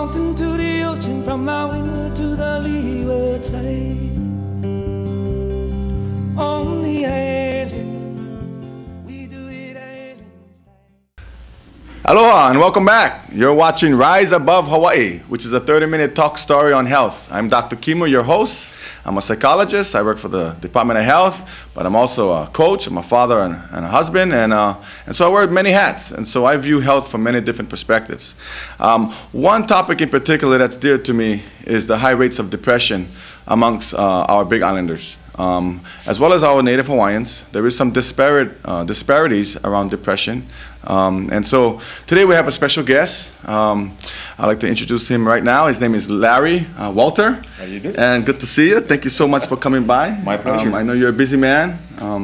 mountain to the ocean, from the windward to the leeward side. On the island, we do it island style. Aloha and welcome back. You're watching Rise Above Hawaii, which is a 30-minute talk story on health. I'm Dr. Kimo, your host. I'm a psychologist. I work for the Department of Health, but I'm also a coach. I'm a father and a husband, and so I wear many hats, and so I view health from many different perspectives. One topic in particular that's dear to me is the high rates of depression amongst our Big Islanders. As well as our native Hawaiians, there is some disparities around depression. And so today we have a special guest. I'd like to introduce him right now. His name is Larry Walter. How you doing? And good to see you. Thank you so much for coming by. My pleasure. I know you're a busy man.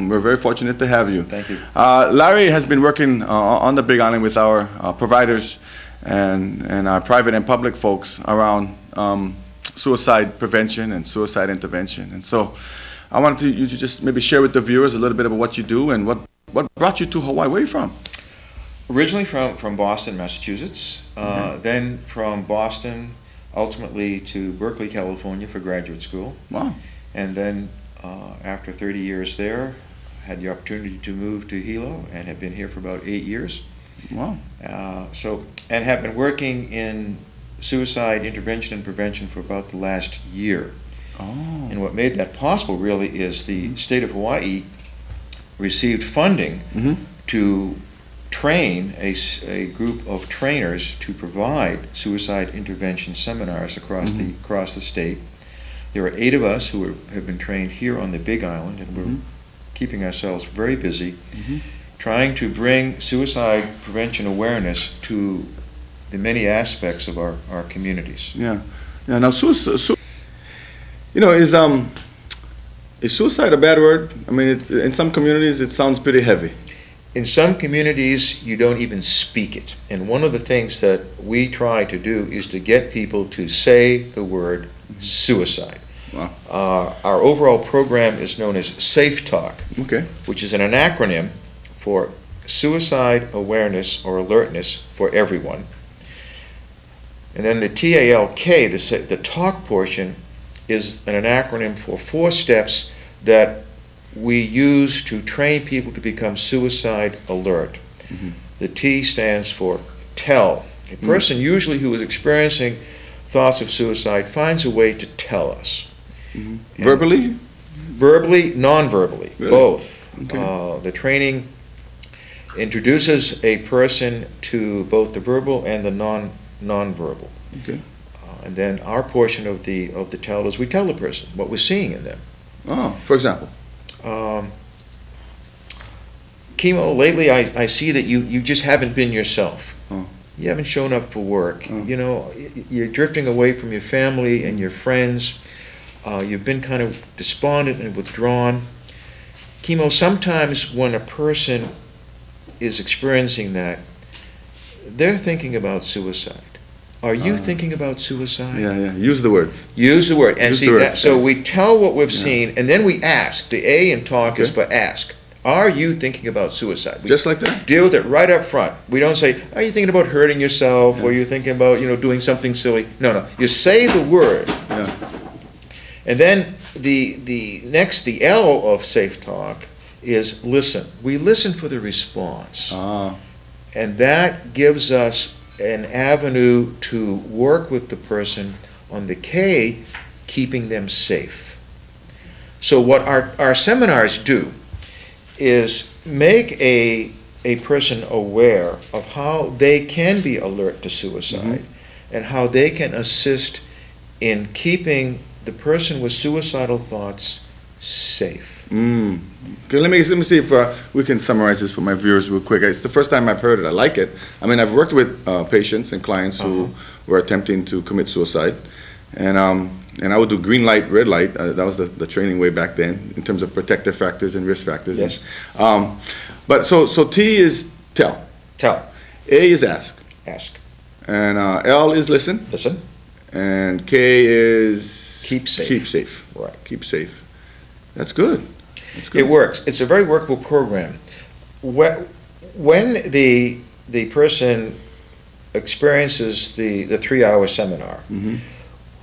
We're very fortunate to have you. Thank you. Larry has been working on the Big Island with our providers and our private and public folks around suicide prevention and suicide intervention. And so I wanted you to just maybe share with the viewers a little bit about what you do and what brought you to Hawaii. Where are you from? Originally from Boston, Massachusetts, then from Boston, ultimately to Berkeley, California for graduate school. Wow. And then after 30 years there, had the opportunity to move to Hilo and have been here for about 8 years. Wow. And have been working in suicide intervention and prevention for about the last year. Oh. And what made that possible really is the state of Hawaii received funding to train a group of trainers to provide suicide intervention seminars across the state. There are 8 of us who have been trained here on the Big Island, and we're keeping ourselves very busy trying to bring suicide prevention awareness to the many aspects of our communities. Yeah. Yeah. Now, is suicide a bad word? I mean, in some communities it sounds pretty heavy. In some communities, you don't even speak it. And one of the things that we try to do is to get people to say the word suicide. Wow. Our overall program is known as Safe Talk, Okay. which is an acronym for Suicide Awareness or Alertness for Everyone. And then the TALK, the talk portion, is an acronym for 4 steps that we use to train people to become suicide alert. The T stands for tell. A person usually who is experiencing thoughts of suicide finds a way to tell us. Verbally? Verbally, non-verbally, Really? both. Okay. The training introduces a person to both the verbal and the non-verbal. Okay. And then our portion of the tell is we tell the person what we're seeing in them. Oh, for example? Kimo, lately I see that you just haven't been yourself. Oh. You haven't shown up for work. Oh. You know, you're drifting away from your family and your friends. You've been kind of despondent and withdrawn. Kimo, sometimes when a person is experiencing that, they're thinking about suicide. Are you thinking about suicide? Yeah, yeah. Use the words. Use the word. And Use see the words, that. So yes. we tell what we've seen, and then we ask. The A in talk is for ask. Are you thinking about suicide? We Just like that? deal with it right up front. We don't say, are you thinking about hurting yourself, or you're thinking about, doing something silly? No. You say the word. Yeah. And then the L of Safe Talk is listen. We listen for the response. Ah. And that gives us an avenue to work with the person on the K, keeping them safe. So what our seminars do is make a person aware of how they can be alert to suicide and how they can assist in keeping the person with suicidal thoughts safe. Okay, let me see if we can summarize this for my viewers real quick. It's the first time I've heard it. I like it. I mean, I've worked with patients and clients who were attempting to commit suicide, and I would do green light, red light. That was the training way back then in terms of protective factors and risk factors. Yes. But so T is tell. Tell. A is ask. Ask. And L is listen. Listen. And K is Keep safe. Keep safe. Right. Keep safe. That's good. That's good. It works. It's a very workable program. When the person experiences the 3-hour seminar, Mhm.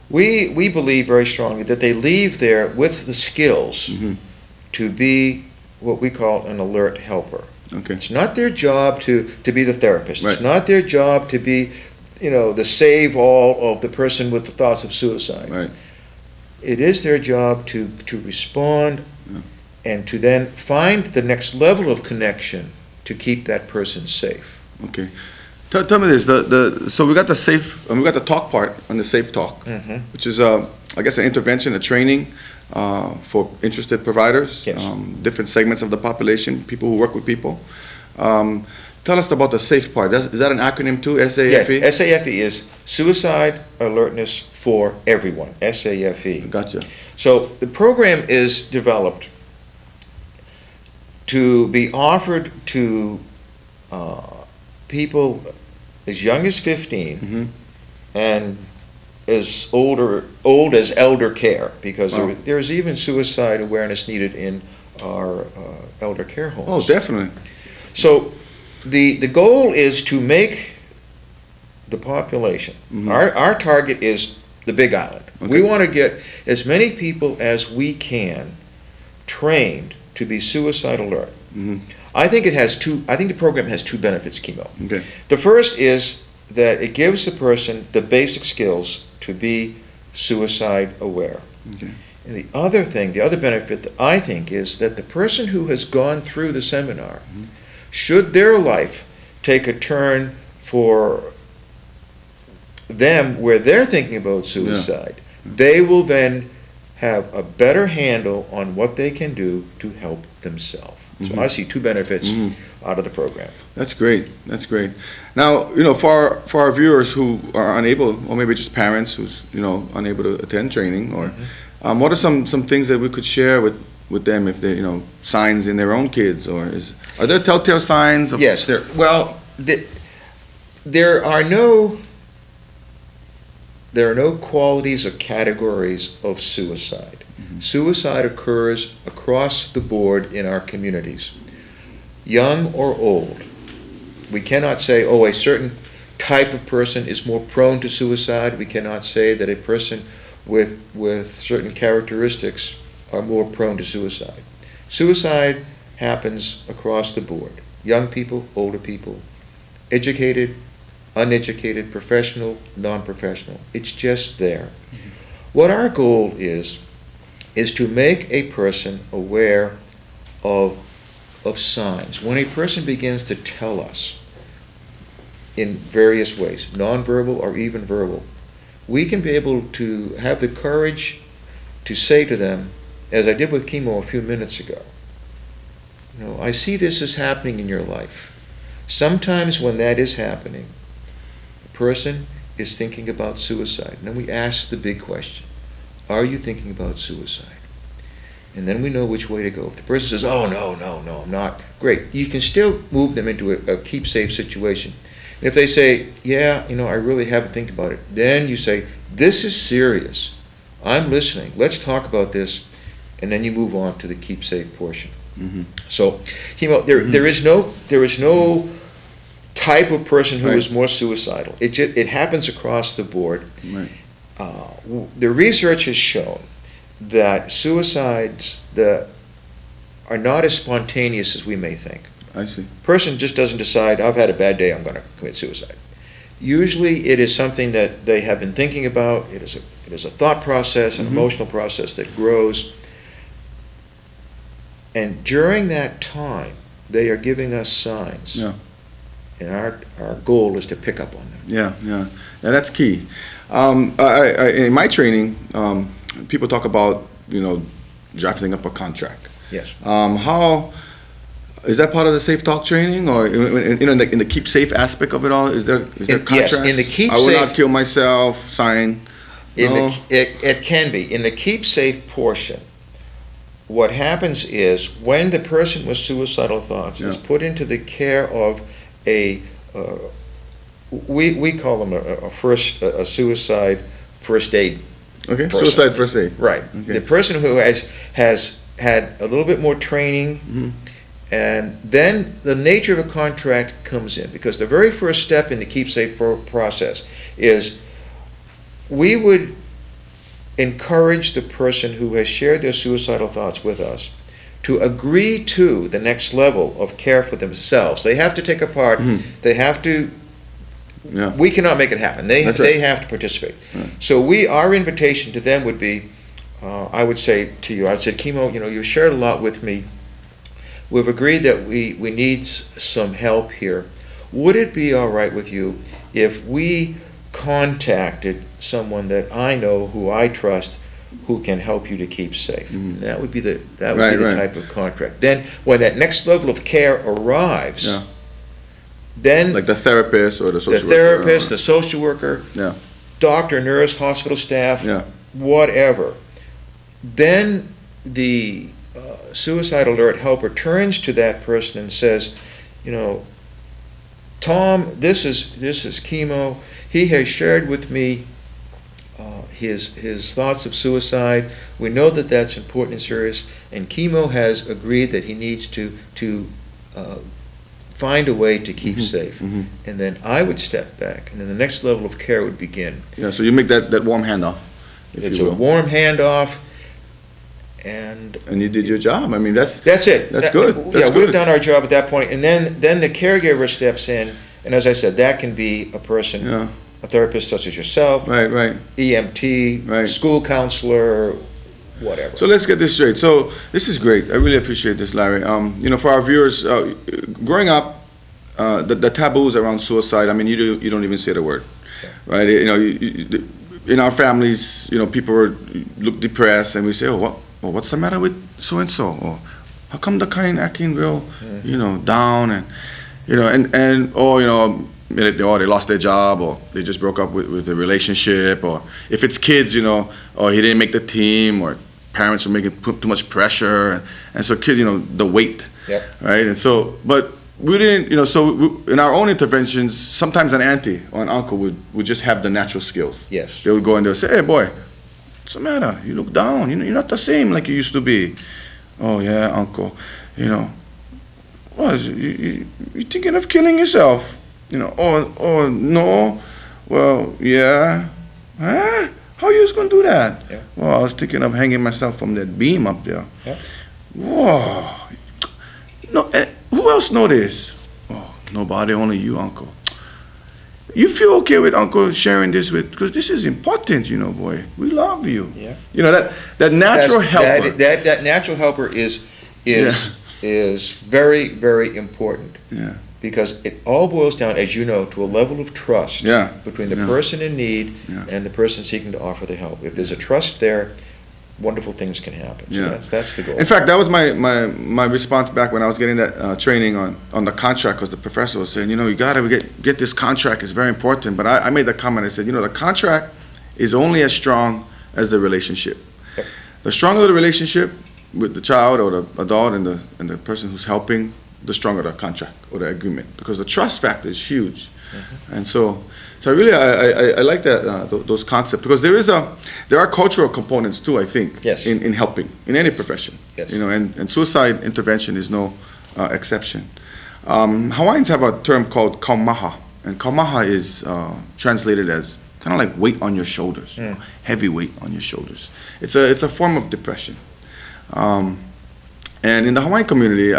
we believe very strongly that they leave there with the skills Mhm. to be what we call an alert helper. Okay. It's not their job to be the therapist. Right. It's not their job to be, the save all of the person with the thoughts of suicide. Right. It is their job to respond Yeah. and to then find the next level of connection to keep that person safe. Okay. Tell me this. So we got the safe. We got the talk part on the safe talk, Mhm. which is I guess an intervention, a training for interested providers, Yes. different segments of the population, people who work with people. Tell us about the SAFE part. Is that an acronym too? SAFE. Yeah, SAFE is Suicide Alertness for Everyone. SAFE. Gotcha. So the program is developed to be offered to people as young as 15 Mhm. and as old as elder care, because Wow. there's even suicide awareness needed in our elder care homes. Oh, definitely. So the goal is to make the population, Mhm. our target is the Big Island. Okay. We want to get as many people as we can trained to be suicide alert. Mhm. I think the program has two benefits, Chemo. Okay. The first is that it gives the person the basic skills to be suicide aware. Okay. And the other benefit that I think is that the person who has gone through the seminar, should their life take a turn for them where they're thinking about suicide, they will then have a better handle on what they can do to help themselves. So I see two benefits out of the program. That's great. That's great. Now, for our viewers who are unable, or maybe just parents who's unable to attend training, or what are some things that we could share with them if they signs in their own kids, or are there telltale signs? Yes, there are no qualities or categories of suicide. Suicide occurs across the board in our communities, young or old. We cannot say, a certain type of person is more prone to suicide. We cannot say that a person with certain characteristics are more prone to suicide. Suicide happens across the board. Young people, older people, educated, uneducated, professional, non-professional. It's just there. What our goal is to make a person aware of signs. When a person begins to tell us in various ways, nonverbal or even verbal, we can be able to have the courage to say to them, as I did with Chemo a few minutes ago, I see this is happening in your life. Sometimes when that is happening, the person is thinking about suicide. And then we ask the big question, are you thinking about suicide? And then we know which way to go. If the person says, oh, no, I'm not, great. You can still move them into a keep safe situation. And if they say, yeah, I really haven't think about it, then you say, this is serious. I'm listening. Let's talk about this. And then you move on to the keep safe portion. Mhm. So, there is no type of person who is more suicidal. It happens across the board. Right. The research has shown that suicides that are not as spontaneous as we may think. I see. Person just doesn't decide, I've had a bad day, I'm going to commit suicide. Usually it is something that they have been thinking about. It is a thought process, an emotional process that grows. And during that time, they are giving us signs. Yeah. And our goal is to pick up on them. Yeah, that's key. In my training, people talk about drafting up a contract. Yes. How is that part of the Safe Talk training, or in the keep safe aspect of it all? Is there contracts? Yes, in the keep I will safe, not kill myself. Sign. It can be in the keep safe portion. What happens is when the person with suicidal thoughts is put into the care of we call them a suicide first aid. Okay. person. Suicide first aid. Right. Okay. The person who has had a little bit more training And then the nature of a contract comes in, because the very first step in the Keep Safe process is we would encourage the person who has shared their suicidal thoughts with us to agree to the next level of care for themselves. They have to take a part. They have to. Yeah. We cannot make it happen. They That's right. they have to participate. So our invitation to them would be, I would say to you, I would say, Chemo, you've shared a lot with me. We've agreed that we need some help here. Would it be all right with you if we contacted someone that I know, who I trust, who can help you to keep safe? That would be the Right. type of contract. Then when that next level of care arrives, Yeah. then Like the therapist or the social the worker. therapist, the social worker, Yeah. doctor, nurse, hospital staff, Yeah. whatever, then the suicide alert helper turns to that person and says, Tom, this is Chemo. He has shared with me his thoughts of suicide. We know that that's important and serious, and Chemo has agreed that he needs to find a way to keep safe. And then I would step back, and then the next level of care would begin. Yeah, so you make that warm handoff, if It's you a will. warm handoff, and And you did your job. I mean, that's it. That's good. Yeah, That's we've good. done our job at that point, and then the caregiver steps in, and as I said, that can be a person, Yeah. a therapist such as yourself, right. EMT, Right. school counselor, whatever. So let's get this straight. So this is great. I really appreciate this, Larry. For our viewers, growing up, the taboos around suicide. I mean, you don't even say the word, right? In our families, people look depressed, and we say, "Oh, what's the matter with so and so? Or how come the kind acting real, down they lost their job, or they just broke up with the relationship, or if it's kids, or he didn't make the team, or parents are making too much pressure, and so kids, the weight, Yep. right? And so, but we didn't, in our own interventions, sometimes an auntie or an uncle would just have the natural skills. Yes. They would go in there and say, "Hey, boy, what's the matter? You look down. You're not the same like you used to be." "Oh yeah, uncle. What? You thinking of killing yourself? Oh no. Well, yeah. Huh? How you was gonna do that?" Yeah. "Well, I was thinking of hanging myself from that beam up there." Yeah. "Whoa. No, who else know this?" "Oh, nobody, only you, uncle." "You feel okay with uncle sharing this with, because this is important, boy. We love you." Yeah. That natural helper. That natural helper is very, very important. Yeah. Because it all boils down, as you know, to a level of trust Yeah. between the Yeah. person in need Yeah. and the person seeking to offer the help. If there's a trust there, wonderful things can happen. So Yeah. that's the goal. In fact, that was my response back when I was getting that training on the contract, because the professor was saying, you got to get this contract. It's very important. But I made the comment. I said, the contract is only as strong as the relationship. Yep. The stronger the relationship with the child or the adult and the person who's helping, the stronger the contract or the agreement, because the trust factor is huge. And so I really I like that those concepts, because there are cultural components too, I think. Yes. In helping in any profession. Yes. And suicide intervention is no exception. Hawaiians have a term called kaumaha, and kaumaha is translated as kind of like weight on your shoulders, heavy weight on your shoulders. It's a form of depression. And in the Hawaiian community,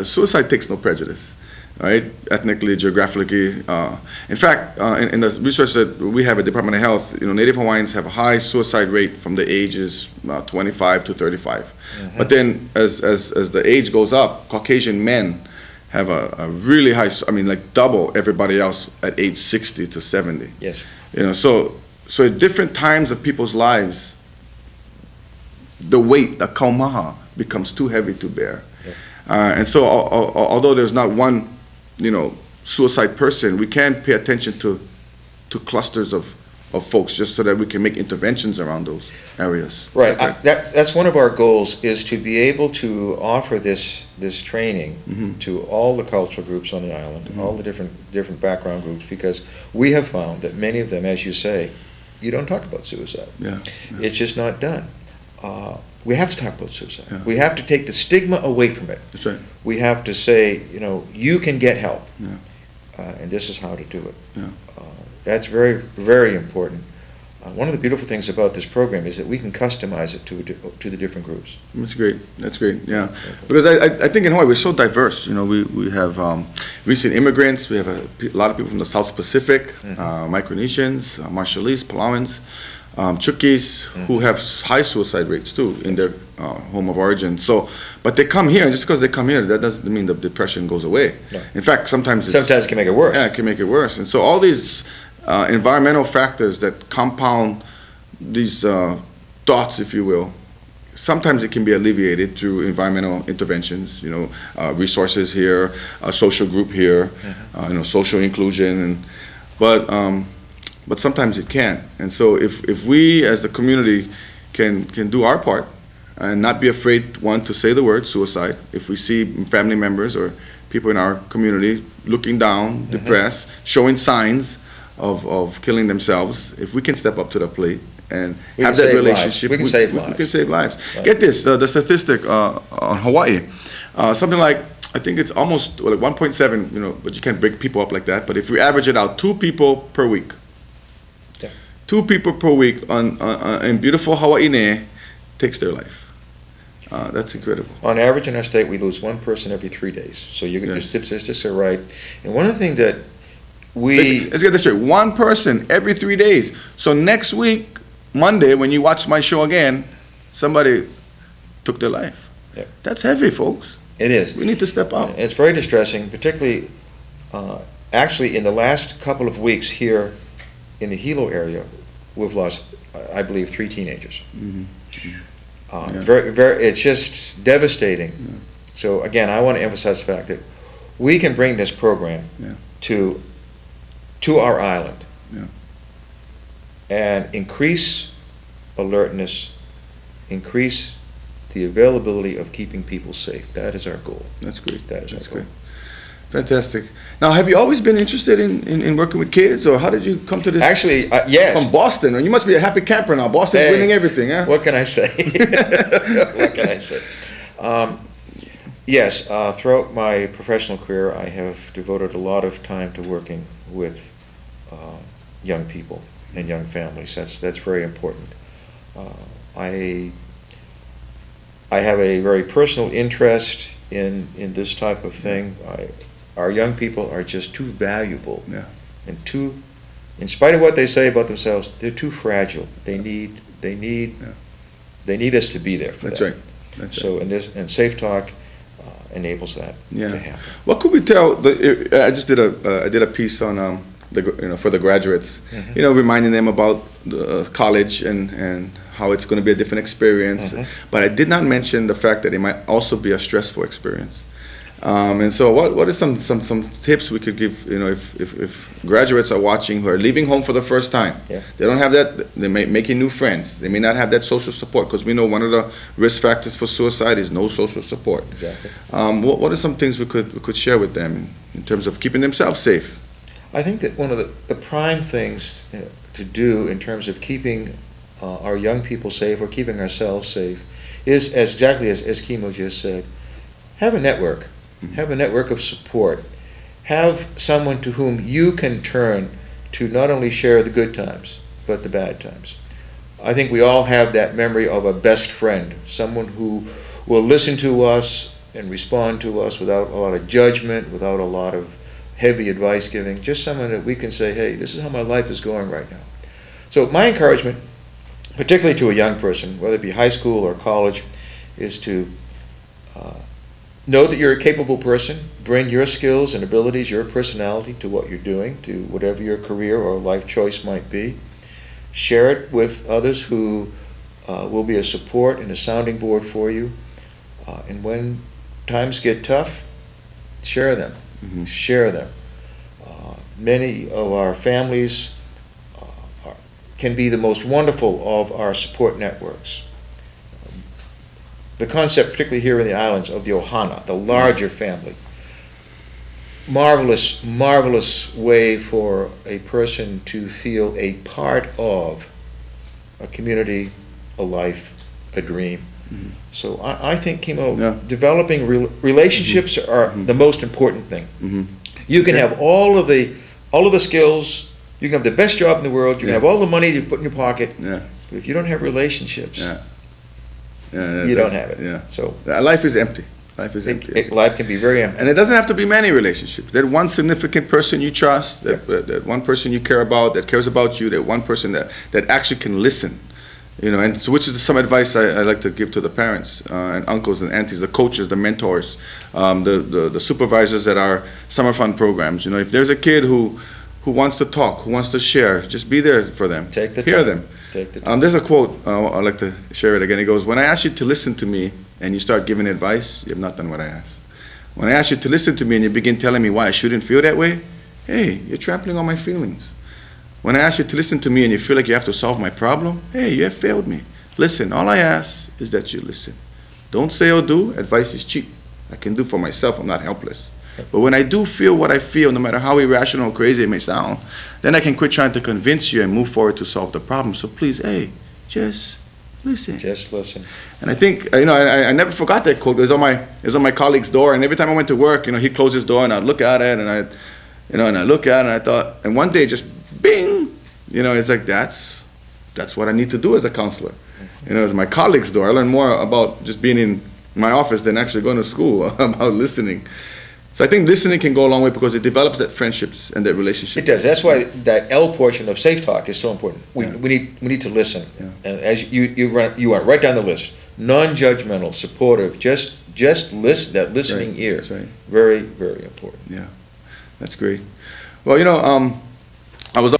suicide takes no prejudice, right? Ethnically, geographically. In fact, in the research that we have at Department of Health, Native Hawaiians have a high suicide rate from the ages 25 to 35. But then as the age goes up, Caucasian men have a really high, like double everybody else at age 60 to 70. Yes. So at different times of people's lives, the weight, the kaumaha, becomes too heavy to bear. Yep. And so although there's not one, suicide person, we can pay attention to clusters of folks, just so that we can make interventions around those areas. Right. Okay. That's one of our goals, is to be able to offer this training to all the cultural groups on the island, all the different background groups, because we have found that many of them, as you say, you don't talk about suicide. Yeah. It's just not done. we have to talk about suicide. Yeah. We have to take the stigma away from it. That's right. We have to say, you can get help, Yeah. and this is how to do it. Yeah. That's very, very important. One of the beautiful things about this program is that we can customize it to the different groups. That's great. That's great. Yeah, because I think in Hawaii we're so diverse. We have recent immigrants. We have a lot of people from the South Pacific, Micronesians, Marshallese, Palauans, Chukis, who have high suicide rates too in their home of origin. So, but they come here, and just because they come here, that doesn't mean the depression goes away. No. In fact, sometimes It can make it worse. Yeah, it can make it worse. And so all these environmental factors that compound these thoughts, if you will, sometimes it can be alleviated through environmental interventions, resources here, a social group here, social inclusion, but sometimes it can't. And so if we as the community can do our part and not be afraid, one, to say the word suicide, if we see family members or people in our community looking down, depressed, showing signs of killing themselves, if we can step up to the plate and have that relationship, we can save lives. We can save lives. Right. Get this, the statistic on Hawaii, something like, I think it's almost like 1.7, but you can't break people up like that, but if we average it out, 2 people per week. Yeah. 2 people per week in beautiful Hawaii takes their life. That's incredible. On average in our state, we lose 1 person every 3 days. So your statistics are right. And one of the things that let's get this straight. 1 person every 3 days. So next week, Monday, when you watch my show again, somebody took their life. Yep. That's heavy, folks. It is. We need to step up. It's very distressing, particularly, actually, in the last couple of weeks here in the Hilo area, we've lost, I believe, 3 teenagers. It's just devastating. Yeah. So again, I want to emphasize the fact that we can bring this program to our island and increase alertness, increase the availability of keeping people safe. That is our goal. That's great. That's our goal. Fantastic. Now, have you always been interested in working with kids, or how did you come to this? Actually, yes. From Boston, you must be a happy camper now. Boston's winning everything, huh? What can I say? What can I say? Yes, throughout my professional career, I have devoted a lot of time to working with young people and young families. That's very important. I have a very personal interest in this type of thing. Our young people are just too valuable, and in spite of what they say about themselves, they're too fragile. They need us to be there for them. That's right. That's so right. And Safe Talk enables that to happen. What could we tell? I just did a piece on for the graduates, reminding them about the college and how it's going to be a different experience. But I did not mention the fact that it might also be a stressful experience. And so what are some tips we could give, if graduates are watching who are leaving home for the first time? Yeah. They don't have that, they may making new friends. They may not have that social support, because we know one of the risk factors for suicide is no social support. Exactly. What are some things we could share with them in terms of keeping themselves safe? I think that one of the prime things to do in terms of keeping our young people safe, or keeping ourselves safe, is exactly as Kimo just said, have a network. Have a network of support. Have someone to whom you can turn to not only share the good times, but the bad times. I think we all have that memory of a best friend, someone who will listen to us and respond to us without a lot of judgment, without a lot of heavy advice giving, just someone that we can say, hey, this is how my life is going right now. So my encouragement, particularly to a young person, whether it be high school or college, is to know that you're a capable person. Bring your skills and abilities, your personality to what you're doing, to whatever your career or life choice might be. Share it with others who will be a support and a sounding board for you. And when times get tough, share them. Share them. Many of our families can be the most wonderful of our support networks. The concept, particularly here in the islands, of the ohana, the larger family. Marvelous, marvelous way for a person to feel a part of a community, a life, a dream. So I think, Kimo, Yeah. developing relationships are the most important thing. You can have all of the skills, you can have the best job in the world, you can have all the money you put in your pocket, Yeah. but if you don't have relationships, Yeah. you don't have it. Yeah. So Life is empty. Life is empty. life can be very empty. And it doesn't have to be many relationships. That one significant person you trust, that one person you care about, that cares about you, that one person that actually can listen. And so which is some advice I like to give to the parents and uncles and aunties, the coaches, the mentors, the supervisors at our summer fun programs. If there's a kid who wants to talk, who wants to share, just be there for them. Take the Hear time. them. Take the time. There's a quote, I'd like to share it again. It goes, "When I ask you to listen to me and you start giving advice, you have not done what I asked. When I ask you to listen to me and you begin telling me why I shouldn't feel that way, hey, you're trampling on my feelings. When I ask you to listen to me and you feel like you have to solve my problem, hey, you have failed me. Listen, all I ask is that you listen. Don't say or do. Advice is cheap. I can do for myself. I'm not helpless. But when I do feel what I feel, no matter how irrational or crazy it may sound, then I can quit trying to convince you and move forward to solve the problem. So please, hey, just listen." Just listen. And I think, I never forgot that quote. It was on my colleague's door, and every time I went to work, he'd close his door, and I'd look at it, and I look at it, and I thought, and one day just bing, it's like, that's what I need to do as a counselor. As my colleague's door, I learned more about just being in my office than actually going to school about listening. So I think listening can go a long way because it develops that friendships and that relationship. It does. That's why that L portion of Safe Talk is so important. We need to listen. Yeah. And as you went right down the list, non-judgmental, supportive, just listen. That listening ear, That's right. very, very important. Yeah, that's great. Well, I was.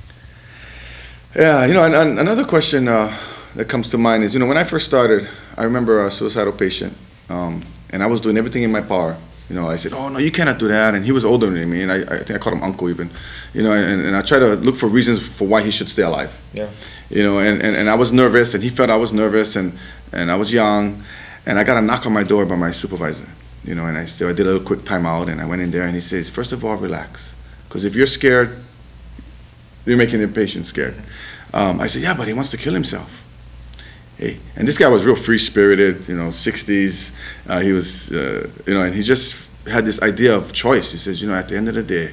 Yeah, and another question that comes to mind is, when I first started, I remember a suicidal patient, and I was doing everything in my power. I said, "Oh no, you cannot do that." And he was older than me, and I think I called him uncle even. And I tried to look for reasons for why he should stay alive. Yeah. And I was nervous, and he felt I was nervous, and I was young, and I got a knock on my door by my supervisor. And I did a little quick timeout, and I went in there, and he says, "First of all, relax, because if you're scared, you're making the patient scared." I said, "Yeah, but he wants to kill himself." Hey, and this guy was real free-spirited, 60s. He was, and he just had this idea of choice. He says, at the end of the day,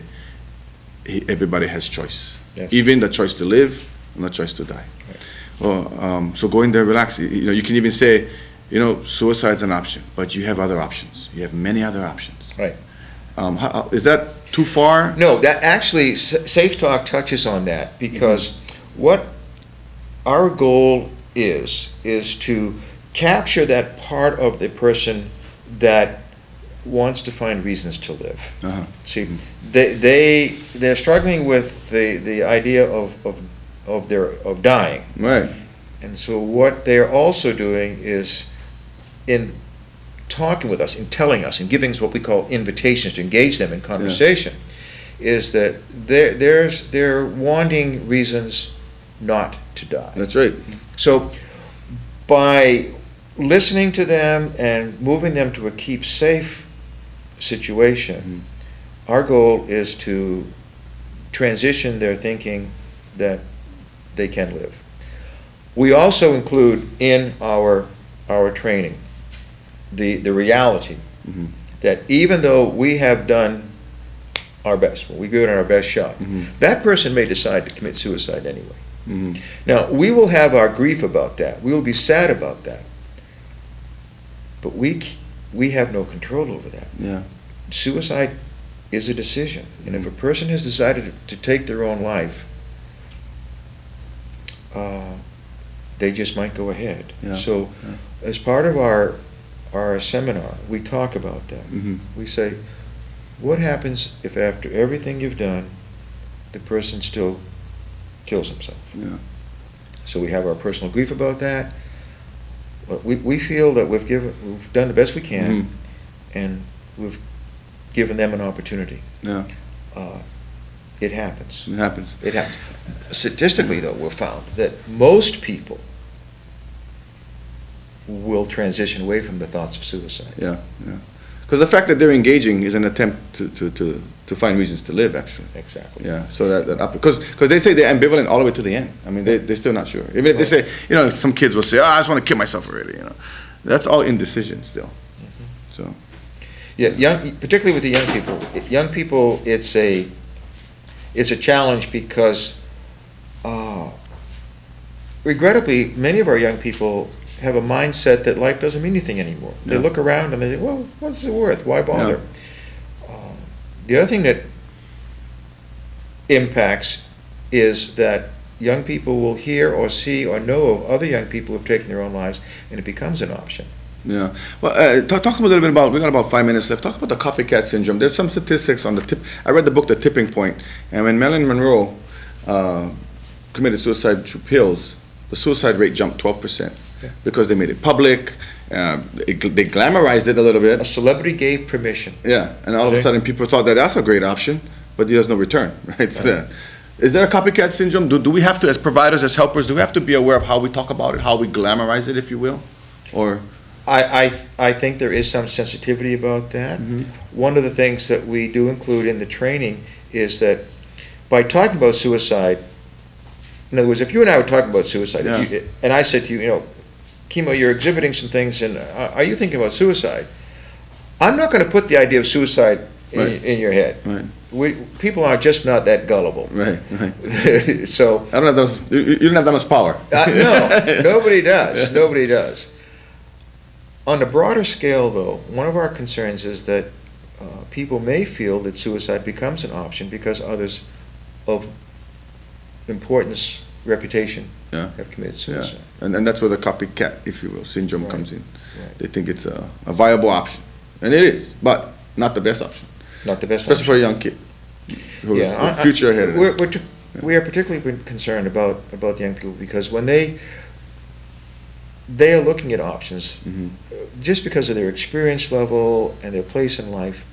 everybody has choice, Yes. even the choice to live and the choice to die. Right. Well, so go in there, relax. You can even say, suicide's an option, but you have other options. You have many other options. Right. Is that too far? No, that actually Safe Talk touches on that because what our goal is to capture that part of the person that wants to find reasons to live. Uh-huh. See, they're struggling with the idea of dying, Right. and so what they're also doing is in talking with us, in telling us, in giving us what we call invitations to engage them in conversation, is that they're wanting reasons not to die. That's right. So by listening to them and moving them to a keep safe situation, our goal is to transition their thinking that they can live. We also include in our training the reality that even though we have done our best, we've given it our best shot, that person may decide to commit suicide anyway. Now, we will have our grief about that. We will be sad about that. But we have no control over that. Yeah. Suicide is a decision. And if a person has decided to take their own life, they just might go ahead. Yeah. So as part of our seminar, we talk about that. We say, what happens if after everything you've done, the person still kills himself? Yeah. So we have our personal grief about that. But we feel that we've done the best we can, and we've given them an opportunity. Yeah. It happens. It happens. It happens. Statistically, though, we've found that most people will transition away from the thoughts of suicide. Yeah. Yeah. Because the fact that they're engaging is an attempt to find reasons to live, actually. Exactly. Yeah, so because they say they're ambivalent all the way to the end. I mean, they're still not sure. Even if they say, you know, some kids will say, oh, I just want to kill myself already, you know. That's all indecision still. So. Yeah, particularly with the young people. Young people, it's a challenge because, regrettably, many of our young people have a mindset that life doesn't mean anything anymore. They Yeah. look around and they think, well, what's it worth? Why bother? The other thing that impacts is that young people will hear or see or know of other young people who have taken their own lives, and it becomes an option. Yeah. Well, talk a little bit about, we got about 5 minutes left. Talk about the copycat syndrome. There's some statistics on the tip. I read the book, The Tipping Point, and when Marilyn Monroe committed suicide through pills, the suicide rate jumped 12% because they made it public. They glamorized it a little A bit. celebrity gave permission. Yeah, and all of a Okay. sudden people thought that that's a great option, but there's no return, right? So is there a copycat syndrome? Do we have to, as providers, as helpers, do we have to be aware of how we talk about it, how we glamorize it, if you will? Or I think there is some sensitivity about that. One of the things that we do include in the training is that by talking about suicide, in other words, if you and I were talking about suicide, Yeah. and I said to you, you know, Kimo, you're exhibiting some things, and are you thinking about suicide? I'm not going to put the idea of suicide Right. in your head. Right. People are just not that gullible. Right, right. So, I don't have those. You don't have that much power. no, nobody does. Nobody does. On a broader scale, though, one of our concerns is that people may feel that suicide becomes an option because others of importance, reputation, Yeah. have committed Yeah, suicide. and that's where the copycat, if you will, syndrome Right. comes in. Right. They think it's a viable option, and it is, but not the best option, Not the best especially option. for a young kid who's Yeah, with future ahead of them. we are particularly concerned about the young people because when they are looking at options, just because of their experience level and their place in life,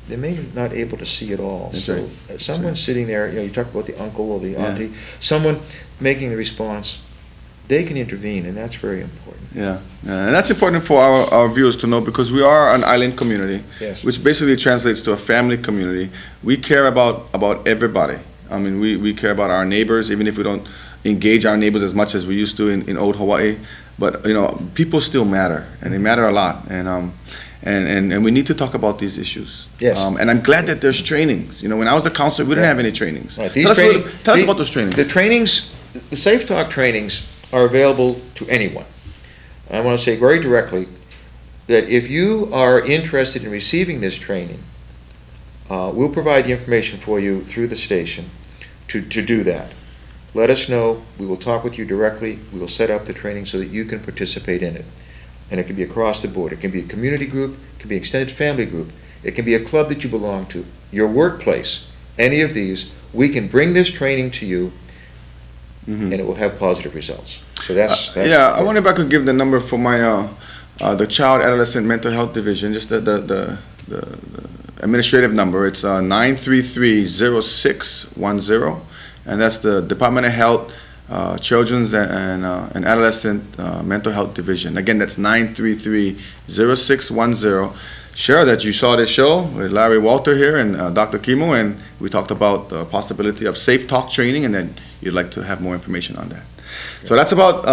they may not able to see it all. That's So right. someone sitting there, you know, you talk about the uncle or the Yeah. auntie, someone making the response, they can intervene, and that's very important. Yeah, and that's important for our viewers to know because we are an island community, Yes. which basically translates to a family community. We care about everybody. I mean, we care about our neighbors, even if we don't engage our neighbors as much as we used to in old Hawaii. But you know, people still matter, and they matter a lot. And we need to talk about these issues. Yes. And I'm glad that there's trainings. You know, when I was a counselor, we didn't have any trainings. Right, Tell us about those trainings. The trainings, the Safe Talk trainings are available to anyone. I want to say very directly that if you are interested in receiving this training, we'll provide the information for you through the station to do that. Let us know. We will talk with you directly. We will set up the training so that you can participate in it. And it can be across the board. It can be a community group, it can be an extended family group, it can be a club that you belong to, your workplace, any of these. We can bring this training to you, and it will have positive results. So that's Yeah, I wonder if I could give the number for my the Child Adolescent Mental Health Division, just the administrative number. It's 933-0610, and that's the Department of Health, Children's and Adolescent Mental Health Division. Again, that's 933-0610. Share that you saw this show with Larry Walter here and Dr. Kimo, and we talked about the possibility of Safe Talk training, and then you'd like to have more information on that. So that's about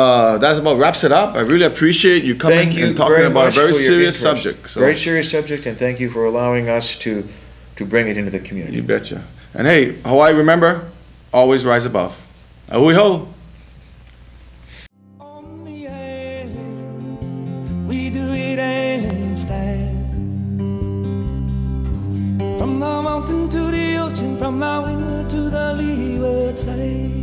wraps it up. I really appreciate you coming Thank you and talking very about a much very for your serious interest. subject. So Very serious subject, and thank you for allowing us to bring it into the community. you betcha. And hey, Hawaii, remember, always rise above. Ahui ho! On the island, we do it island style. From the mountain to the ocean, from the windward to the leeward side.